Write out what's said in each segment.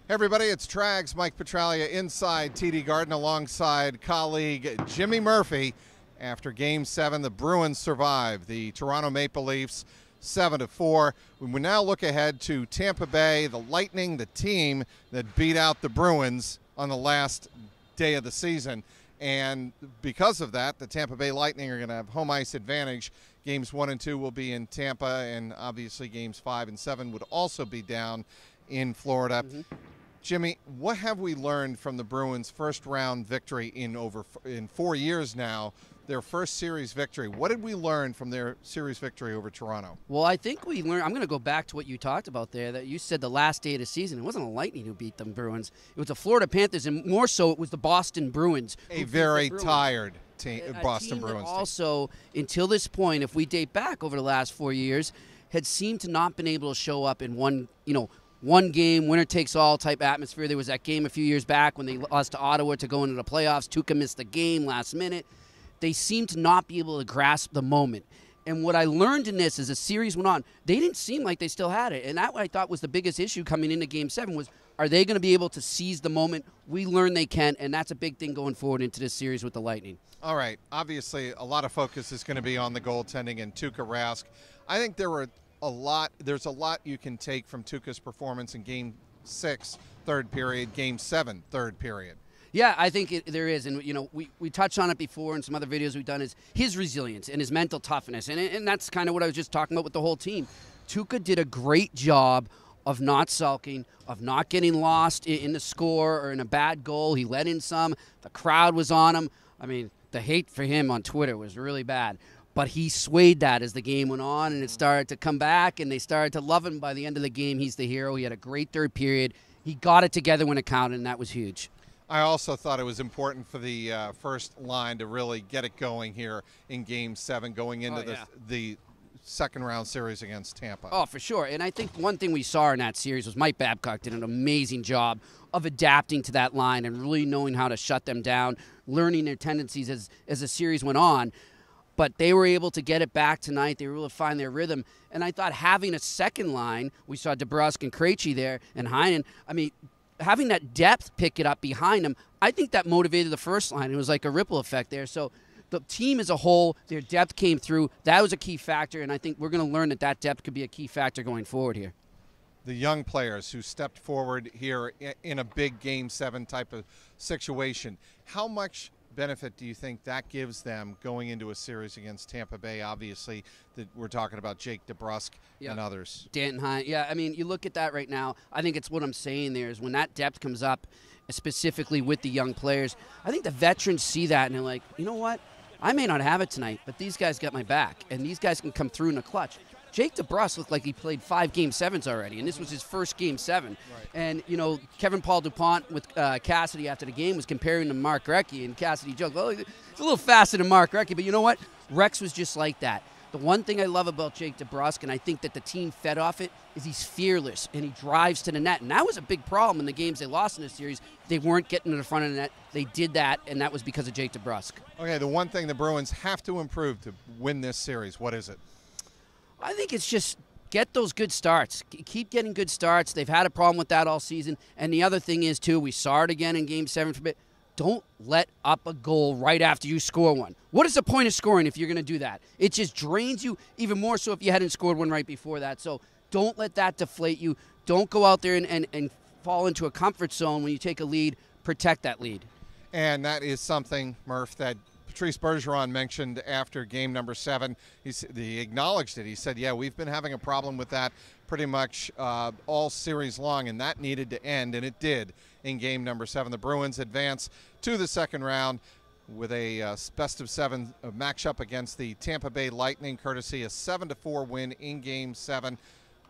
Hey everybody, it's Trags, Mike Petralia inside TD Garden alongside colleague Jimmy Murphy. After Game 7, the Bruins survive the Toronto Maple Leafs 7-4. We now look ahead to Tampa Bay, the Lightning, the team that beat out the Bruins on the last day of the season. And because of that, the Tampa Bay Lightning are going to have home ice advantage. Games 1 and 2 will be in Tampa, and obviously Games 5 and 7 would also be down in Florida. Jimmy, what have we learned from the Bruins' first-round victory in 4 years now, their first series victory? What did we learn from their series victory over Toronto? Well, I think we learned – I'm going to go back to what you talked about there, that you said the last day of the season. It wasn't a Lightning who beat them Bruins. It was the Florida Panthers, and more so it was the Boston Bruins. A very tired team, Boston team Bruins. Also, until this point, if we date back over the last 4 years, had seemed to not been able to show up in one game, winner-takes-all type atmosphere. There was that game a few years back when they lost to Ottawa to go into the playoffs. Tuukka missed the game last minute. They seemed to not be able to grasp the moment. And what I learned in this as the series went on, they didn't seem like they still had it. And that what I thought was the biggest issue coming into Game 7 was, are they going to be able to seize the moment? We learned they can, and that's a big thing going forward into this series with the Lightning. All right. Obviously, a lot of focus is going to be on the goaltending and Tuukka Rask. I think there's a lot you can take from Tuukka's performance in Game 6, third period, Game 7, third period. Yeah, I think there is. And, we touched on it before in some other videos we've done, is his resilience and his mental toughness. And that's kind of what I was just talking about with the whole team. Tuukka did a great job of not sulking, of not getting lost in the score or in a bad goal. He let in some. The crowd was on him. I mean, the hate for him on Twitter was really bad. But he swayed that as the game went on, and it started to come back, and they started to love him. By the end of the game, he's the hero. He had a great third period. He got it together when it counted, and that was huge. I also thought it was important for the first line to really get it going here in Game 7, going into the second-round series against Tampa. Oh, for sure. And I think one thing we saw in that series was Mike Babcock did an amazing job of adapting to that line and really knowing how to shut them down, learning their tendencies as the series went on. But they were able to get it back tonight. They were able to find their rhythm. And I thought having a second line, we saw DeBrusk and Krejci there and Heinen, I mean, having that depth pick it up behind them, I think that motivated the first line. It was like a ripple effect there. So the team as a whole, their depth came through. That was a key factor, and I think we're going to learn that depth could be a key factor going forward here. The young players who stepped forward here in a big Game 7 type of situation, how much benefit do you think that gives them going into a series against Tampa Bay? Obviously, that we're talking about Jake DeBrusk and others. Danton Heinen. Yeah, I mean, you look at that right now. I think it's what I'm saying there is when that depth comes up, specifically with the young players, I think the veterans see that and they're like, you know what? I may not have it tonight, but these guys got my back, and these guys can come through in the clutch. Jake DeBrusk looked like he played 5 Game 7s already, and this was his first Game 7. Right. And, Kevin Paul DuPont with Cassidy after the game was comparing to Mark Recchi, and Cassidy joked, well, he's a little faster than Mark Recchi, but you know what? Rex was just like that. The one thing I love about Jake DeBrusk, and I think that the team fed off it, is he's fearless, and he drives to the net. And that was a big problem in the games they lost in this series. They weren't getting to the front of the net. They did that, and that was because of Jake DeBrusk. Okay, the one thing the Bruins have to improve to win this series, what is it? I think it's just get those good starts. Keep getting good starts. They've had a problem with that all season. And the other thing is, too, we saw it again in Game 7 for a bit. Don't let up a goal right after you score one. What is the point of scoring if you're going to do that? It just drains you even more so if you hadn't scored one right before that. So don't let that deflate you. Don't go out there and fall into a comfort zone when you take a lead. Protect that lead. And that is something, Murph, that Patrice Bergeron mentioned after Game number 7. He acknowledged it. He said, yeah, we've been having a problem with that pretty much all series long, and that needed to end, and it did in Game number 7. The Bruins advance to the second round with a best-of-7 matchup against the Tampa Bay Lightning, courtesy a 7-4 win in Game 7.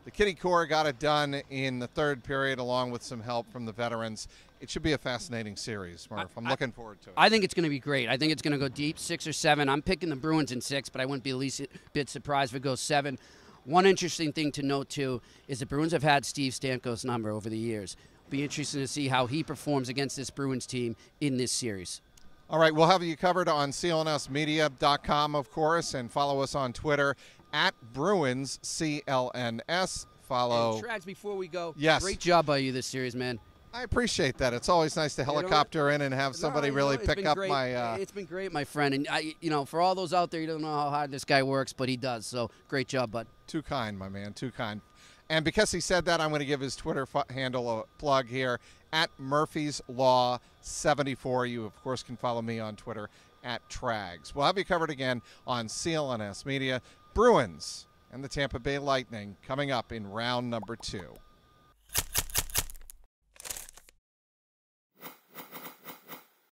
The Kitty Corps got it done in the third period along with some help from the veterans. It should be a fascinating series, Murph. I'm looking forward to it. I think it's going to be great. I think it's going to go deep, 6 or 7. I'm picking the Bruins in 6, but I wouldn't be the least bit surprised if it goes 7. One interesting thing to note, too, is the Bruins have had Steve Stamkos' number over the years. Be interesting to see how he performs against this Bruins team in this series. All right, we'll have you covered on CLNSmedia.com, of course, and follow us on Twitter at Bruins CLNS. Follow. And Trags, before we go, yes. Great job by you this series, man. I appreciate that. It's always nice to helicopter in and have somebody really pick up my. It's been great, my friend, and for all those out there, you don't know how hard this guy works, but he does. So great job, bud. Too kind, my man. Too kind. And because he said that, I'm going to give his Twitter handle a plug here at Murphy's Law 74. You, of course, can follow me on Twitter at Trags. We'll have you covered again on CLNS Media. Bruins and the Tampa Bay Lightning coming up in round number 2.